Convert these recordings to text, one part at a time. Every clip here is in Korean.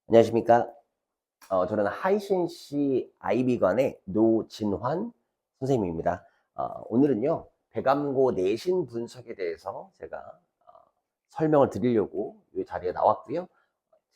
안녕하십니까. 저는 하이센시 IB관의 노진환 선생님입니다. 오늘은요, 배감고 내신 분석에 대해서 제가 설명을 드리려고 이 자리에 나왔고요.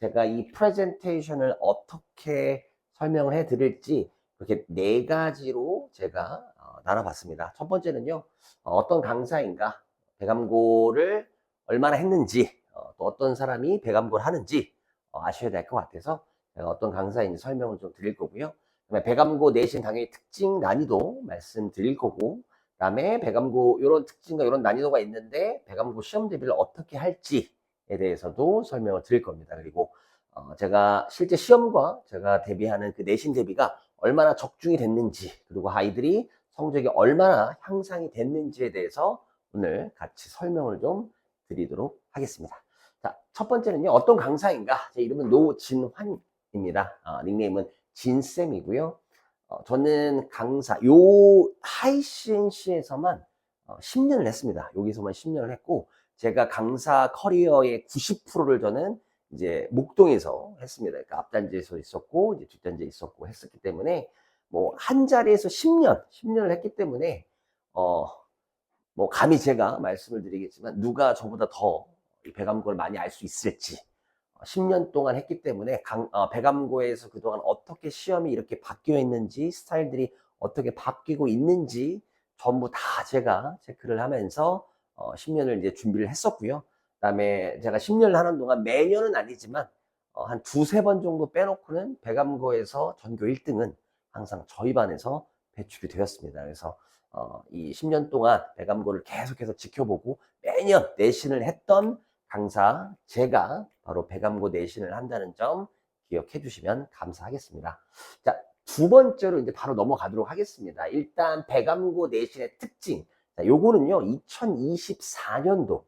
제가 이 프레젠테이션을 어떻게 설명을 해 드릴지 이렇게 네 가지로 제가 나눠봤습니다. 첫 번째는요, 어떤 강사인가, 배감고를 얼마나 했는지, 또 어떤 사람이 배감고를 하는지 아셔야 될 것 같아서 제가 어떤 강사인지 설명을 좀 드릴 거고요. 그다음에 배감고 내신 당연히 특징 난이도 말씀드릴 거고, 그다음에 배감고 이런 특징과 이런 난이도가 있는데 배감고 시험 대비를 어떻게 할지에 대해서도 설명을 드릴 겁니다. 그리고 제가 실제 시험과 제가 대비하는 그 내신 대비가 얼마나 적중이 됐는지, 그리고 아이들이 성적이 얼마나 향상이 됐는지에 대해서 오늘 같이 설명을 좀 드리도록 하겠습니다. 자, 첫 번째는요, 어떤 강사인가? 제 이름은 노진환입니다. 닉네임은 진쌤이고요. 저는 강사, 하이센시에서만 10년을 했습니다. 여기서만 10년을 했고, 제가 강사 커리어의 90%를 저는 이제 목동에서 했습니다. 그러니까 앞단지에서 있었고, 이제 뒷단지에 있었고 했었기 때문에, 뭐, 한 자리에서 10년을 했기 때문에, 어, 뭐, 감히 제가 말씀을 드리겠지만, 누가 저보다 더 배감고를 많이 알 수 있을지, 10년 동안 했기 때문에 배감고에서 그동안 어떻게 시험이 이렇게 바뀌어 있는지, 스타일들이 어떻게 바뀌고 있는지 전부 다 제가 체크를 하면서 10년을 이제 준비를 했었고요. 그다음에 제가 10년을 하는 동안 매년은 아니지만 한 두세 번 정도 빼놓고는 배감고에서 전교 1등은 항상 저희 반에서 배출이 되었습니다. 그래서 이 10년 동안 배감고를 계속해서 지켜보고 매년 내신을 했던 강사 제가 바로 배감고 내신을 한다는 점 기억해 주시면 감사하겠습니다. 자, 두 번째로 이제 바로 넘어가도록 하겠습니다. 일단 배감고 내신의 특징. 자, 요거는요, 2024년도,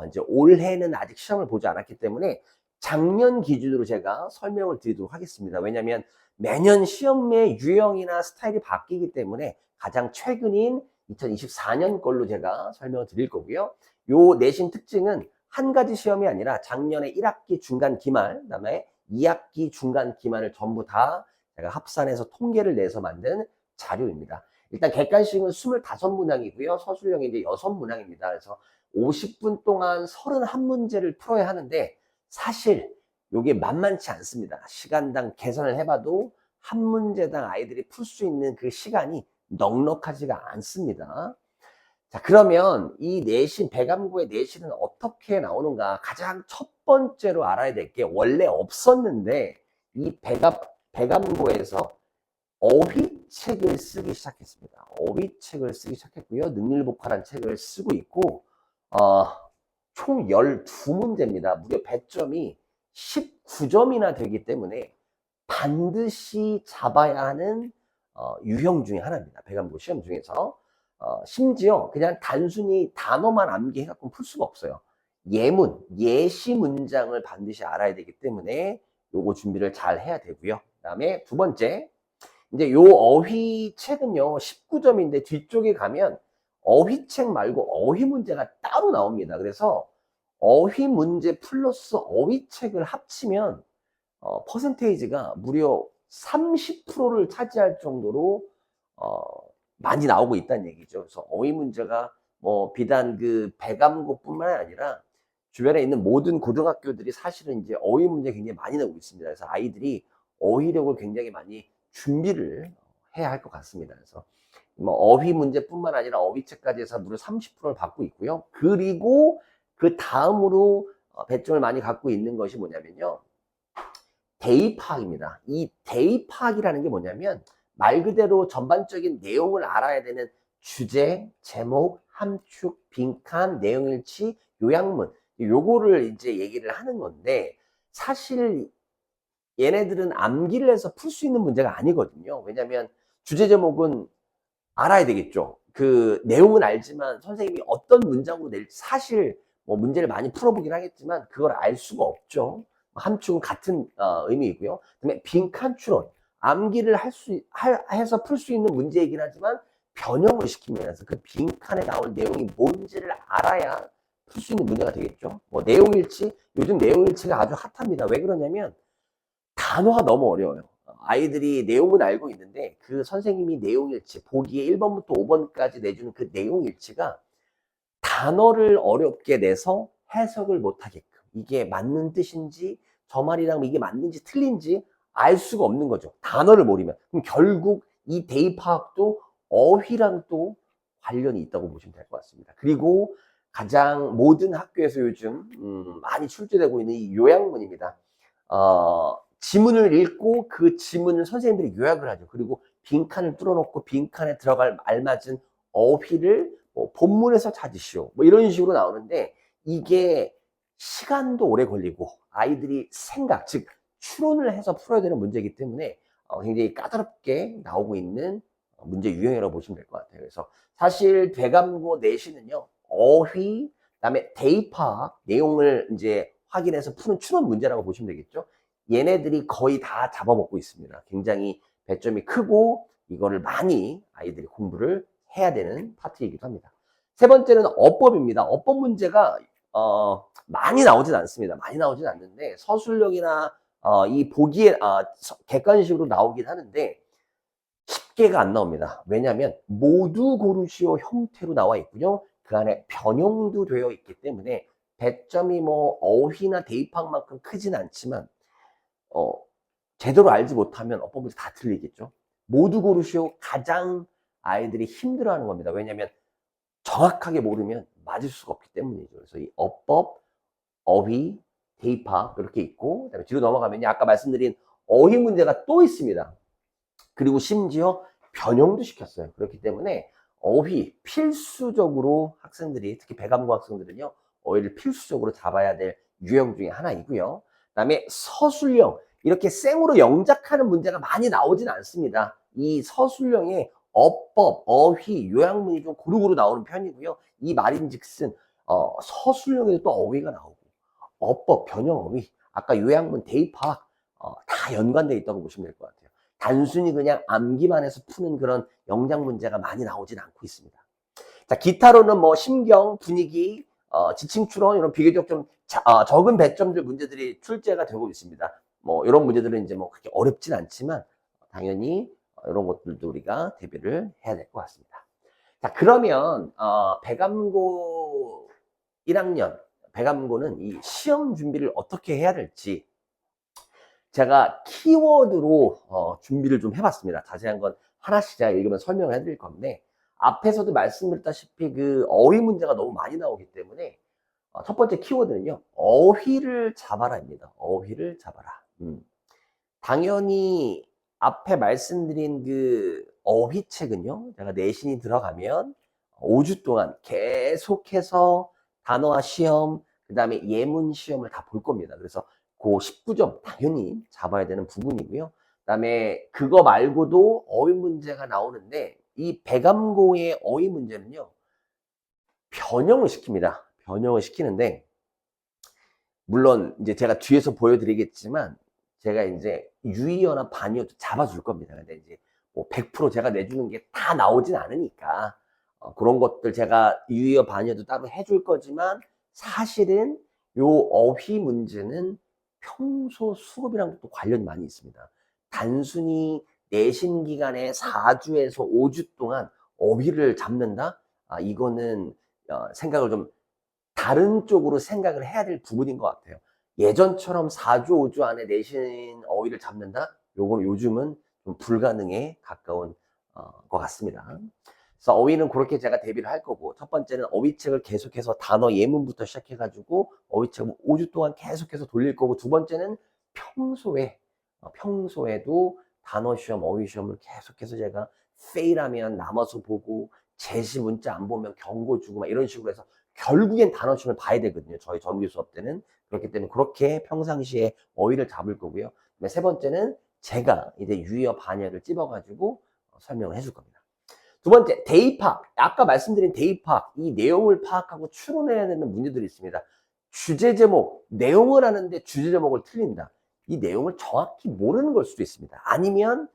이제 올해는 아직 시험을 보지 않았기 때문에 작년 기준으로 제가 설명을 드리도록 하겠습니다. 왜냐면 매년 시험의 유형이나 스타일이 바뀌기 때문에 가장 최근인 2024년 걸로 제가 설명을 드릴 거고요. 요 내신 특징은 한 가지 시험이 아니라 작년에 1학기 중간 기말, 그다음에 2학기 중간 기말을 전부 다 제가 합산해서 통계를 내서 만든 자료입니다. 일단 객관식은 25문항이고요. 서술형이 이제 6문항입니다. 그래서 50분 동안 31문제를 풀어야 하는데 사실 이게 만만치 않습니다. 시간당 계산을 해봐도 한 문제당 아이들이 풀 수 있는 그 시간이 넉넉하지가 않습니다. 자, 그러면 이 내신, 배감고의 내신은 어떻게 나오는가? 가장 첫 번째로 알아야 될 게 원래 없었는데 이 배감고에서 어휘책을 쓰기 시작했습니다. 어휘책을 쓰기 시작했고요. 능일복화라는 책을 쓰고 있고 어, 총 12문제입니다. 무려 배점이 19점이나 되기 때문에 반드시 잡아야 하는 유형 중에 하나입니다. 배감고 시험 중에서. 심지어 그냥 단순히 단어만 암기해갖고 풀 수가 없어요. 예문, 예시 문장을 반드시 알아야 되기 때문에 요거 준비를 잘 해야 되고요. 그 다음에 두 번째, 이제 요 어휘책은요, 19점인데 뒤쪽에 가면 어휘책 말고 어휘 문제가 따로 나옵니다. 그래서 어휘 문제 플러스 어휘책을 합치면 퍼센테이지가 무려 30%를 차지할 정도로 어, 많이 나오고 있다는 얘기죠. 그래서 어휘 문제가 뭐 비단 그 배감고뿐만 아니라 주변에 있는 모든 고등학교들이 사실은 이제 어휘 문제 굉장히 많이 나오고 있습니다. 그래서 아이들이 어휘력을 굉장히 많이 준비를 해야 할 것 같습니다. 그래서 뭐 어휘 문제뿐만 아니라 어휘책까지 해서 무려 30%를 받고 있고요. 그리고 그 다음으로 배점을 많이 갖고 있는 것이 뭐냐면요. 대입 파악입니다. 이 대입 파악이라는 게 뭐냐면 말 그대로 전반적인 내용을 알아야 되는 주제, 제목, 함축, 빈칸, 내용일치, 요약문 요거를 이제 얘기를 하는 건데 사실 얘네들은 암기를 해서 풀 수 있는 문제가 아니거든요. 왜냐하면 주제 제목은 알아야 되겠죠. 그 내용은 알지만 선생님이 어떤 문장으로 낼지 사실 뭐 문제를 많이 풀어보긴 하겠지만 그걸 알 수가 없죠. 함축은 같은 의미이고요. 그다음에 빈칸 추론, 암기를 해서 풀 수 있는 문제이긴 하지만 변형을 시키면서 그 빈칸에 나올 내용이 뭔지를 알아야 풀 수 있는 문제가 되겠죠. 뭐 내용일치, 요즘 내용일치가 아주 핫합니다. 왜 그러냐면 단어가 너무 어려워요. 아이들이 내용은 알고 있는데 그 선생님이 내용일치, 보기에 1번부터 5번까지 내주는 그 내용일치가 단어를 어렵게 내서 해석을 못하게끔, 이게 맞는 뜻인지 저 말이랑 이게 맞는지 틀린지 알 수가 없는 거죠. 단어를 모르면. 그럼 결국 이 대입 파악도 어휘랑 또 관련이 있다고 보시면 될 것 같습니다. 그리고 가장 모든 학교에서 요즘 많이 출제되고 있는 이 요약문입니다. 지문을 읽고 그 지문을 선생님들이 요약을 하죠. 그리고 빈칸을 뚫어놓고 빈칸에 들어갈 알맞은 어휘를 뭐 본문에서 찾으시오, 뭐 이런 식으로 나오는데, 이게 시간도 오래 걸리고 아이들이 생각, 즉 추론을 해서 풀어야 되는 문제이기 때문에 굉장히 까다롭게 나오고 있는 문제 유형이라고 보시면 될 것 같아요. 그래서 사실 대감고 내신은요, 어휘, 그다음에 대입학 내용을 이제 확인해서 푸는 추론 문제라고 보시면 되겠죠. 얘네들이 거의 다 잡아먹고 있습니다. 굉장히 배점이 크고 이거를 많이 아이들이 공부를 해야 되는 파트이기도 합니다. 세 번째는 어법입니다. 어법 문제가 많이 나오진 않습니다. 많이 나오진 않는데 서술형이나 이 보기에 객관식으로 나오긴 하는데 쉽게가 안 나옵니다. 왜냐하면 모두 고르시오 형태로 나와 있고요. 그 안에 변형도 되어 있기 때문에 배점이 뭐 어휘나 대입학만큼 크진 않지만 제대로 알지 못하면 어법 문제 다 틀리겠죠. 모두 고르시오 가장 아이들이 힘들어하는 겁니다. 왜냐하면 정확하게 모르면 맞을 수가 없기 때문이죠. 그래서 이 어법, 어휘, 대입학 이렇게 있고, 그다음에 뒤로 넘어가면 아까 말씀드린 어휘 문제가 또 있습니다. 그리고 심지어 변형도 시켰어요. 그렇기 때문에 어휘 필수적으로 학생들이, 특히 배감고 학생들은요, 어휘를 필수적으로 잡아야 될 유형 중에 하나이고요. 그다음에 서술형, 이렇게 생으로 영작하는 문제가 많이 나오진 않습니다. 이 서술형에 어법, 어휘, 요약문이 좀 고루고루 나오는 편이고요. 이 말인즉슨 서술형에도 또 어휘가 나오고 어법, 변형, 어휘, 아까 요약문, 대입학 다 연관되어 있다고 보시면 될 것 같아요. 단순히 그냥 암기만 해서 푸는 그런 영작 문제가 많이 나오진 않고 있습니다. 자, 기타로는 뭐 심경, 분위기, 지층 추론 이런 비교적 좀 적은 배점들 문제들이 출제가 되고 있습니다. 뭐 이런 문제들은 이제 뭐 그렇게 어렵진 않지만 당연히 이런 것들도 우리가 대비를 해야 될 것 같습니다. 자, 그러면 배감고 1학년 배감고는 이 시험 준비를 어떻게 해야 될지 제가 키워드로 준비를 좀 해봤습니다. 자세한 건 하나씩 제가 읽으면 설명을 해드릴 건데, 앞에서도 말씀드렸다시피 그 어휘 문제가 너무 많이 나오기 때문에 첫 번째 키워드는요, 어휘를 잡아라입니다. 어휘를 잡아라. 당연히 앞에 말씀드린 그 어휘책은요, 제가 내신이 들어가면 5주 동안 계속해서 단어와 시험, 그 다음에 예문 시험을 다 볼 겁니다. 그래서 그 19점 당연히 잡아야 되는 부분이고요. 그 다음에 그거 말고도 어휘 문제가 나오는데, 이 배감고의 어휘 문제는요, 변형을 시킵니다. 변형을 시키는데, 물론 이제 제가 뒤에서 보여드리겠지만 제가 이제 유의어나 반의어도 잡아줄 겁니다. 근데 이제 뭐 100% 제가 내주는 게 다 나오진 않으니까 그런 것들 제가 유의어 반의어도 따로 해줄 거지만, 사실은 요 어휘 문제는 평소 수업이랑 또 관련이 많이 있습니다. 단순히 내신 기간에 4주에서 5주 동안 어휘를 잡는다? 이거는 생각을 좀 다른 쪽으로 생각을 해야 될 부분인 것 같아요. 예전처럼 4주, 5주 안에 내신 어휘를 잡는다? 요거는 요즘은 좀 불가능에 가까운 것 같습니다. 그래서 어휘는 그렇게 제가 대비를 할 거고, 첫 번째는 어휘책을 계속해서 단어 예문부터 시작해가지고 어휘책을 5주 동안 계속해서 돌릴 거고, 두 번째는 평소에도 단어 시험, 어휘 시험을 계속해서 제가 페일하면 남아서 보고, 제시 문자 안 보면 경고 주고 막 이런 식으로 해서 결국엔 단어 시험을 봐야 되거든요. 저희 정규 수업 때는. 그렇기 때문에 그렇게 평상시에 어휘를 잡을 거고요. 세 번째는 제가 이제 유의어 반의어를 찝어가지고 설명을 해줄 겁니다. 두 번째, 대입학. 아까 말씀드린 대입학, 이 내용을 파악하고 추론해야 되는 문제들이 있습니다. 주제 제목, 내용을 하는데 주제 제목을 틀린다. 이 내용을 정확히 모르는 걸 수도 있습니다. 아니면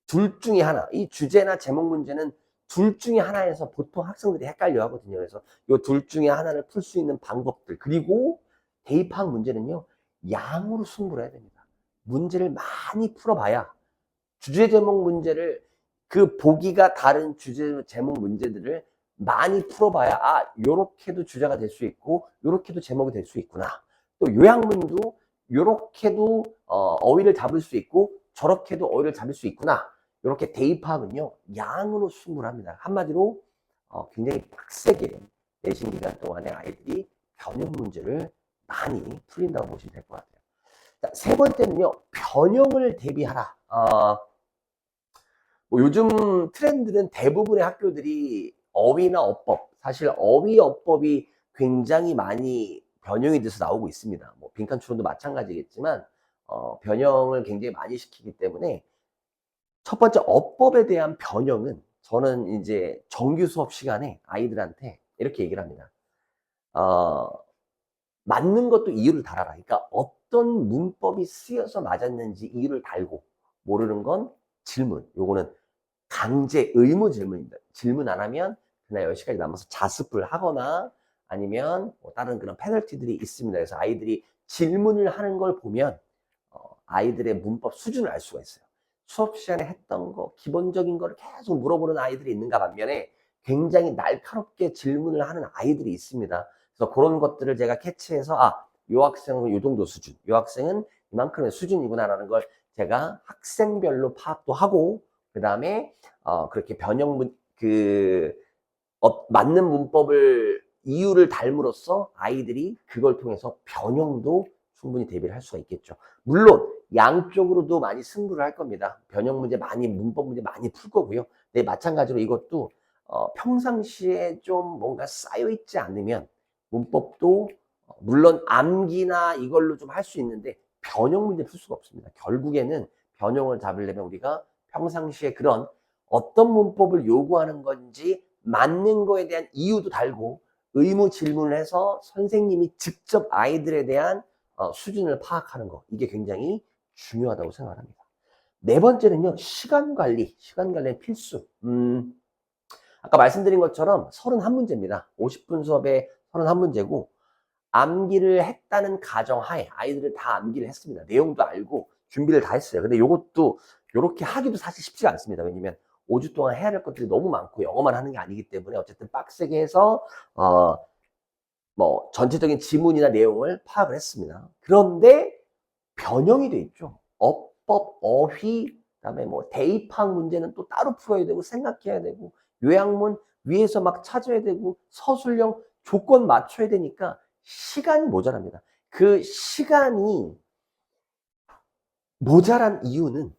둘 중에 하나, 이 주제나 제목 문제는 둘 중에 하나에서 보통 학생들이 헷갈려 하거든요. 그래서 이 둘 중에 하나를 풀 수 있는 방법들, 그리고 대입학 문제는요, 양으로 승부를 해야 됩니다. 문제를 많이 풀어봐야 주제 제목 문제를 그 보기가 다른 주제 제목 문제들을 많이 풀어봐야 요렇게도 주제가 될 수 있고 요렇게도 제목이 될 수 있구나. 또 요약문도 요렇게도 어휘를 잡을 수 있고 저렇게도 어휘를 잡을 수 있구나. 요렇게 대입 파악은요 양으로 충분합니다. 한마디로 굉장히 빡세게 내신 기간 동안에 아이들이 변형 문제를 많이 풀린다고 보시면 될 것 같아요. 자, 세 번째는요 변형을 대비하라. 뭐 요즘 트렌드는 대부분의 학교들이 어휘나 어법, 사실 어휘, 어법이 굉장히 많이 변형이 돼서 나오고 있습니다. 뭐 빈칸 추론도 마찬가지겠지만 변형을 굉장히 많이 시키기 때문에 첫 번째 어법에 대한 변형은 저는 이제 정규 수업 시간에 아이들한테 이렇게 얘기를 합니다. 맞는 것도 이유를 달아라. 그러니까 어떤 문법이 쓰여서 맞았는지 이유를 달고 모르는 건 질문. 요거는 강제 의무 질문입니다. 질문 안 하면 그날 10시까지 남아서 자습을 하거나 아니면 뭐 다른 그런 페널티들이 있습니다. 그래서 아이들이 질문을 하는 걸 보면 아이들의 문법 수준을 알 수가 있어요. 수업 시간에 했던 거 기본적인 거를 계속 물어보는 아이들이 있는가 반면에 굉장히 날카롭게 질문을 하는 아이들이 있습니다. 그래서 그런 것들을 제가 캐치해서 요 학생은 요 정도 수준, 요 학생은 이만큼의 수준이구나라는 걸 제가 학생별로 파악도 하고 그 다음에 그렇게 변형 맞는 문법을 이유를 닮으로써 아이들이 그걸 통해서 변형도 충분히 대비를 할 수가 있겠죠. 물론 양쪽으로도 많이 승부를 할 겁니다. 변형 문제 많이, 문법 문제 많이 풀 거고요. 네, 마찬가지로 이것도 평상시에 좀 뭔가 쌓여 있지 않으면 문법도 물론 암기나 이걸로 좀 할 수 있는데 변형 문제 풀 수가 없습니다. 결국에는 변형을 잡으려면 우리가 평상시에 그런 어떤 문법을 요구하는 건지 맞는 거에 대한 이유도 달고 의무 질문을 해서 선생님이 직접 아이들에 대한 수준을 파악하는 거, 이게 굉장히 중요하다고 생각합니다. 네 번째는요 시간 관리. 시간 관리는 필수. 아까 말씀드린 것처럼 31문제입니다 50분 수업에 31문제고 암기를 했다는 가정하에 아이들은 다 암기를 했습니다. 내용도 알고 준비를 다 했어요. 근데 이것도 이렇게 하기도 사실 쉽지가 않습니다. 왜냐면 5주 동안 해야 될 것들이 너무 많고 영어만 하는 게 아니기 때문에 어쨌든 빡세게 해서 뭐 전체적인 지문이나 내용을 파악을 했습니다. 그런데 변형이 돼 있죠. 어법, 어휘, 그다음에 뭐 대입학 문제는 또 따로 풀어야 되고 생각해야 되고 요약문 위에서 막 찾아야 되고 서술형 조건 맞춰야 되니까 시간이 모자랍니다. 그 시간이 모자란 이유는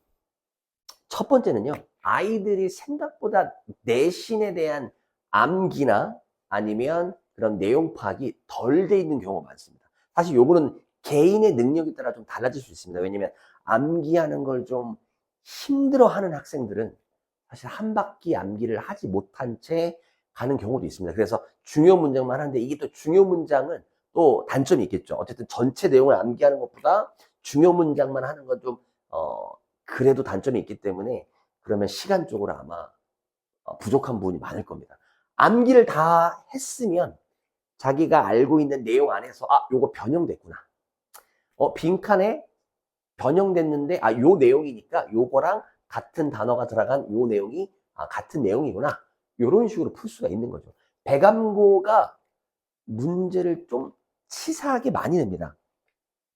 첫 번째는요. 아이들이 생각보다 내신에 대한 암기나 아니면 그런 내용 파악이 덜 돼 있는 경우가 많습니다. 사실 요거는 개인의 능력에 따라 좀 달라질 수 있습니다. 왜냐면 암기하는 걸 좀 힘들어하는 학생들은 사실 한 바퀴 암기를 하지 못한 채 가는 경우도 있습니다. 그래서 중요 문장만 하는데 이게 또 중요 문장은 또 단점이 있겠죠. 어쨌든 전체 내용을 암기하는 것보다 중요 문장만 하는 건 좀 그래도 단점이 있기 때문에 그러면 시간적으로 아마 부족한 부분이 많을 겁니다. 암기를 다 했으면 자기가 알고 있는 내용 안에서 요거 변형됐구나. 빈칸에 변형됐는데 요 내용이니까 요거랑 같은 단어가 들어간 요 내용이 같은 내용이구나. 요런 식으로 풀 수가 있는 거죠. 배감고가 문제를 좀 치사하게 많이 냅니다.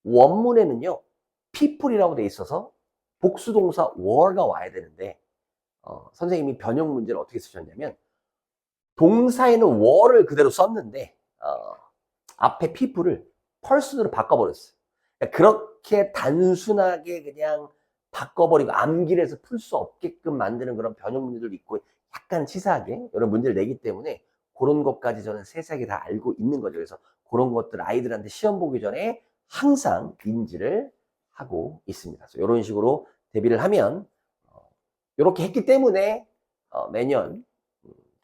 원문에는요 people이라고 돼 있어서 복수동사 were가 와야 되는데 선생님이 변형 문제를 어떻게 쓰셨냐면 동사에는 were를 그대로 썼는데 앞에 people을 person으로 바꿔버렸어요. 그러니까 그렇게 단순하게 그냥 바꿔버리고 암기를 해서 풀 수 없게끔 만드는 그런 변형 문제들도 있고 약간 치사하게 이런 문제를 내기 때문에 그런 것까지 저는 세세하게 다 알고 있는 거죠. 그래서 그런 것들 아이들한테 시험 보기 전에 항상 인지를 하고 있습니다. 그래서 이런 식으로 대비를 하면 이렇게 했기 때문에 매년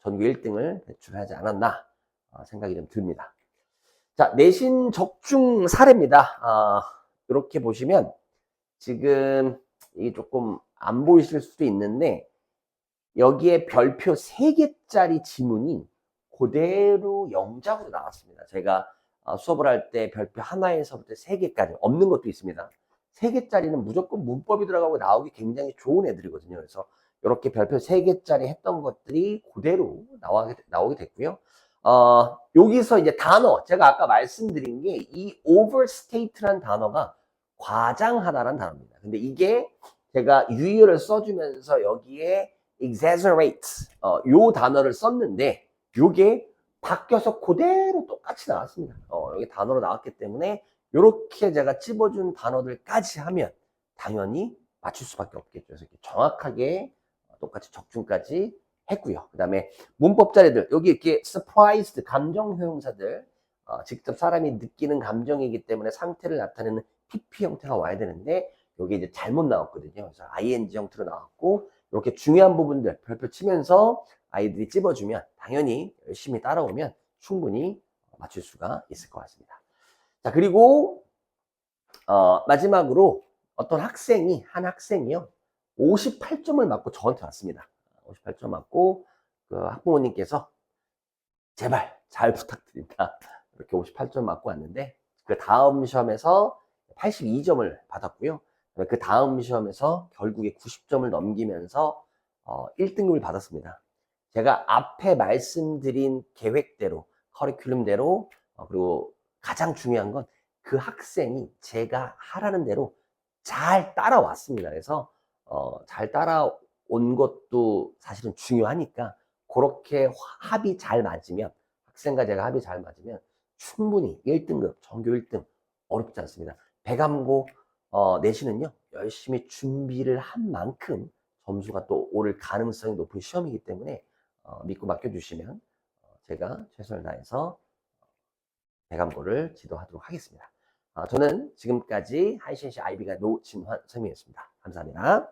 전교 1등을 배출하지 않았나 생각이 좀 듭니다. 자, 내신 적중 사례입니다. 이렇게 보시면 지금 이게 조금 안 보이실 수도 있는데 여기에 별표 3개짜리 지문이 그대로 영작으로 나왔습니다. 제가 수업을 할 때 별표 하나에서부터 3개까지 없는 것도 있습니다. 3개짜리는 무조건 문법이 들어가고 나오기 굉장히 좋은 애들이거든요. 그래서 이렇게 별표 3개짜리 했던 것들이 그대로 나오게 됐고요. 여기서 이제 단어, 제가 아까 말씀드린 게 이 overstate라는 단어가 과장하다라는 단어입니다. 근데 이게 제가 유의어를 써주면서 여기에 exaggerate, 요 단어를 썼는데 요게 바뀌어서 그대로 똑같이 나왔습니다. 여기 단어로 나왔기 때문에 이렇게 제가 찝어준 단어들까지 하면 당연히 맞출 수밖에 없겠죠. 그래서 이렇게 정확하게 똑같이 적중까지 했고요. 그 다음에 문법 자리들, 여기 이렇게 surprised, 감정 효용사들, 직접 사람이 느끼는 감정이기 때문에 상태를 나타내는 PP 형태가 와야 되는데 여기 이제 잘못 나왔거든요. 그래서 ing 형태로 나왔고 이렇게 중요한 부분들 별표 치면서 아이들이 찝어주면 당연히 열심히 따라오면 충분히 맞출 수가 있을 것 같습니다. 자, 그리고 마지막으로 한 학생이요 58점을 맞고 저한테 왔습니다. 58점 맞고 그 학부모님께서 제발 잘 부탁드린다 이렇게 58점 맞고 왔는데 그 다음 시험에서 82점을 받았고요. 그 다음 시험에서 결국에 90점을 넘기면서 1등급을 받았습니다. 제가 앞에 말씀드린 계획대로 커리큘럼대로 그리고 가장 중요한 건 그 학생이 제가 하라는 대로 잘 따라왔습니다. 그래서 잘 따라온 것도 사실은 중요하니까 그렇게 합이 잘 맞으면 학생과 제가 합이 잘 맞으면 충분히 1등급 전교 1등 어렵지 않습니다. 배감고 내신은요 열심히 준비를 한 만큼 점수가 또 오를 가능성이 높은 시험이기 때문에 믿고 맡겨주시면 제가 최선을 다해서 배감고를 지도하도록 하겠습니다. 저는 지금까지 하이신시 아이비가 노진환 선생님이었습니다. 감사합니다.